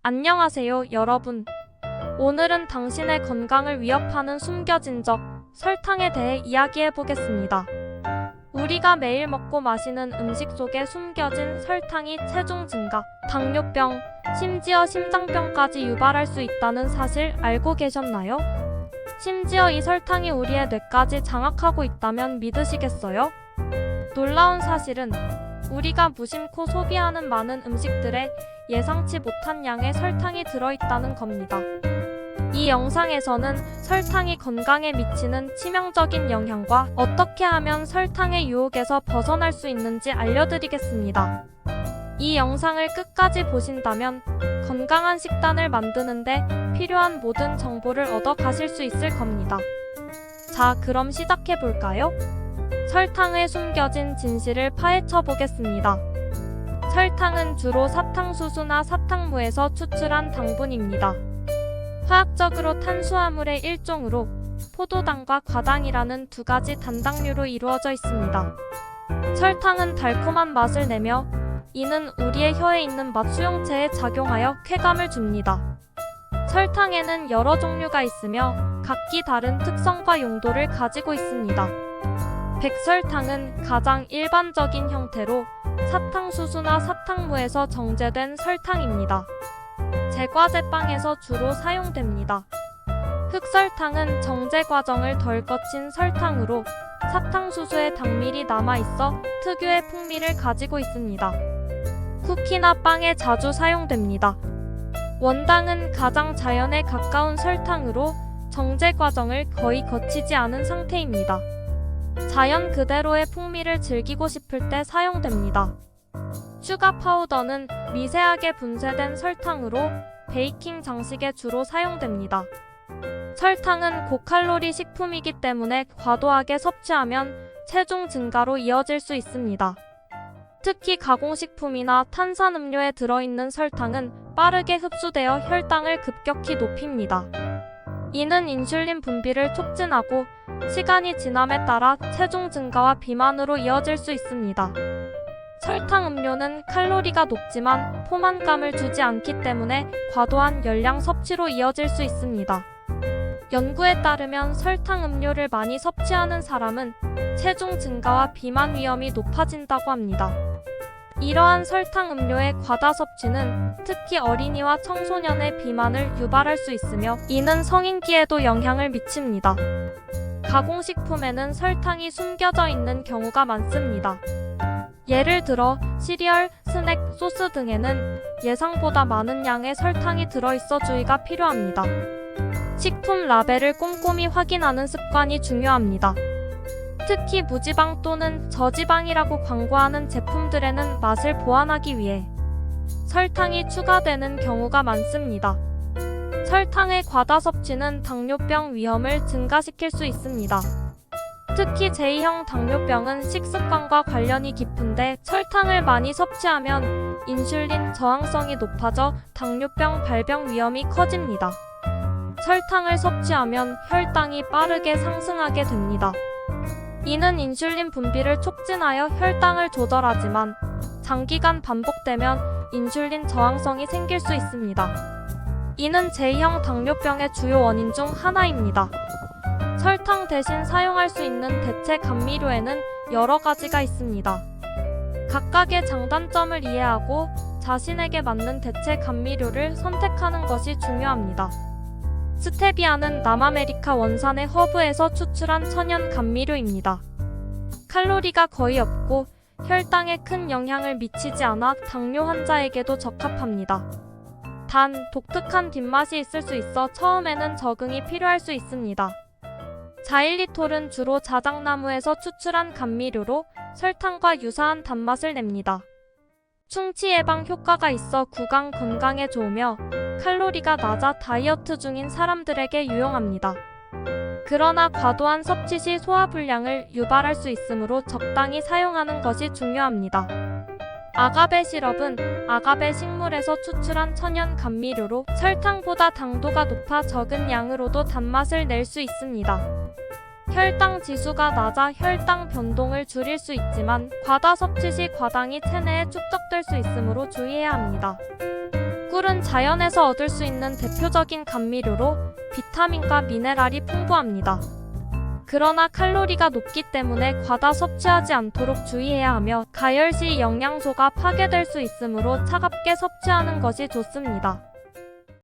안녕하세요, 여러분. 오늘은 당신의 건강을 위협하는 숨겨진 적, 설탕에 대해 이야기해 보겠습니다. 우리가 매일 먹고 마시는 음식 속에 숨겨진 설탕이 체중 증가, 당뇨병, 심지어 심장병까지 유발할 수 있다는 사실 알고 계셨나요? 심지어 이 설탕이 우리의 뇌까지 장악하고 있다면 믿으시겠어요? 놀라운 사실은 우리가 무심코 소비하는 많은 음식들에 예상치 못한 양의 설탕이 들어있다는 겁니다. 이 영상에서는 설탕이 건강에 미치는 치명적인 영향과 어떻게 하면 설탕의 유혹에서 벗어날 수 있는지 알려드리겠습니다. 이 영상을 끝까지 보신다면 건강한 식단을 만드는데 필요한 모든 정보를 얻어 가실 수 있을 겁니다. 자, 그럼 시작해 볼까요? 설탕의 숨겨진 진실을 파헤쳐 보겠습니다. 설탕은 주로 사탕수수나 사탕무에서 추출한 당분입니다. 화학적으로 탄수화물의 일종으로 포도당과 과당이라는 두 가지 단당류로 이루어져 있습니다. 설탕은 달콤한 맛을 내며 이는 우리의 혀에 있는 맛 수용체에 작용하여 쾌감을 줍니다. 설탕에는 여러 종류가 있으며 각기 다른 특성과 용도를 가지고 있습니다. 백설탕은 가장 일반적인 형태로 사탕수수나 사탕무에서 정제된 설탕입니다. 제과제빵에서 주로 사용됩니다. 흑설탕은 정제 과정을 덜 거친 설탕으로 사탕수수의 당밀이 남아있어 특유의 풍미를 가지고 있습니다. 쿠키나 빵에 자주 사용됩니다. 원당은 가장 자연에 가까운 설탕으로 정제 과정을 거의 거치지 않은 상태입니다. 자연 그대로의 풍미를 즐기고 싶을 때 사용됩니다. 슈가 파우더는 미세하게 분쇄된 설탕으로 베이킹 장식에 주로 사용됩니다. 설탕은 고칼로리 식품이기 때문에 과도하게 섭취하면 체중 증가로 이어질 수 있습니다. 특히 가공식품이나 탄산음료에 들어있는 설탕은 빠르게 흡수되어 혈당을 급격히 높입니다. 이는 인슐린 분비를 촉진하고 시간이 지남에 따라 체중 증가와 비만으로 이어질 수 있습니다. 설탕 음료는 칼로리가 높지만 포만감을 주지 않기 때문에 과도한 열량 섭취로 이어질 수 있습니다. 연구에 따르면 설탕 음료를 많이 섭취하는 사람은 체중 증가와 비만 위험이 높아진다고 합니다. 이러한 설탕 음료의 과다 섭취는 특히 어린이와 청소년의 비만을 유발할 수 있으며 이는 성인기에도 영향을 미칩니다. 가공식품에는 설탕이 숨겨져 있는 경우가 많습니다. 예를 들어 시리얼, 스낵, 소스 등에는 예상보다 많은 양의 설탕이 들어있어 주의가 필요합니다. 식품 라벨을 꼼꼼히 확인하는 습관이 중요합니다. 특히 무지방 또는 저지방이라고 광고하는 제품들에는 맛을 보완하기 위해 설탕이 추가되는 경우가 많습니다. 설탕의 과다 섭취는 당뇨병 위험을 증가시킬 수 있습니다. 특히 제2형 당뇨병은 식습관과 관련이 깊은데 설탕을 많이 섭취하면 인슐린 저항성이 높아져 당뇨병 발병 위험이 커집니다. 설탕을 섭취하면 혈당이 빠르게 상승하게 됩니다. 이는 인슐린 분비를 촉진하여 혈당을 조절하지만 장기간 반복되면 인슐린 저항성이 생길 수 있습니다. 이는 제2형 당뇨병의 주요 원인 중 하나입니다. 설탕 대신 사용할 수 있는 대체 감미료에는 여러 가지가 있습니다. 각각의 장단점을 이해하고 자신에게 맞는 대체 감미료를 선택하는 것이 중요합니다. 스테비아는 남아메리카 원산의 허브에서 추출한 천연 감미료입니다. 칼로리가 거의 없고 혈당에 큰 영향을 미치지 않아 당뇨 환자에게도 적합합니다. 단, 독특한 뒷맛이 있을 수 있어 처음에는 적응이 필요할 수 있습니다. 자일리톨은 주로 자작나무에서 추출한 감미료로 설탕과 유사한 단맛을 냅니다. 충치 예방 효과가 있어 구강 건강에 좋으며 칼로리가 낮아 다이어트 중인 사람들에게 유용합니다. 그러나 과도한 섭취 시 소화불량을 유발할 수 있으므로 적당히 사용하는 것이 중요합니다. 아가베 시럽은 아가베 식물에서 추출한 천연 감미료로 설탕보다 당도가 높아 적은 양으로도 단맛을 낼 수 있습니다. 혈당 지수가 낮아 혈당 변동을 줄일 수 있지만 과다 섭취 시 과당이 체내에 축적될 수 있으므로 주의해야 합니다. 꿀은 자연에서 얻을 수 있는 대표적인 감미료로 비타민과 미네랄이 풍부합니다. 그러나 칼로리가 높기 때문에 과다 섭취하지 않도록 주의해야 하며 가열 시 영양소가 파괴될 수 있으므로 차갑게 섭취하는 것이 좋습니다.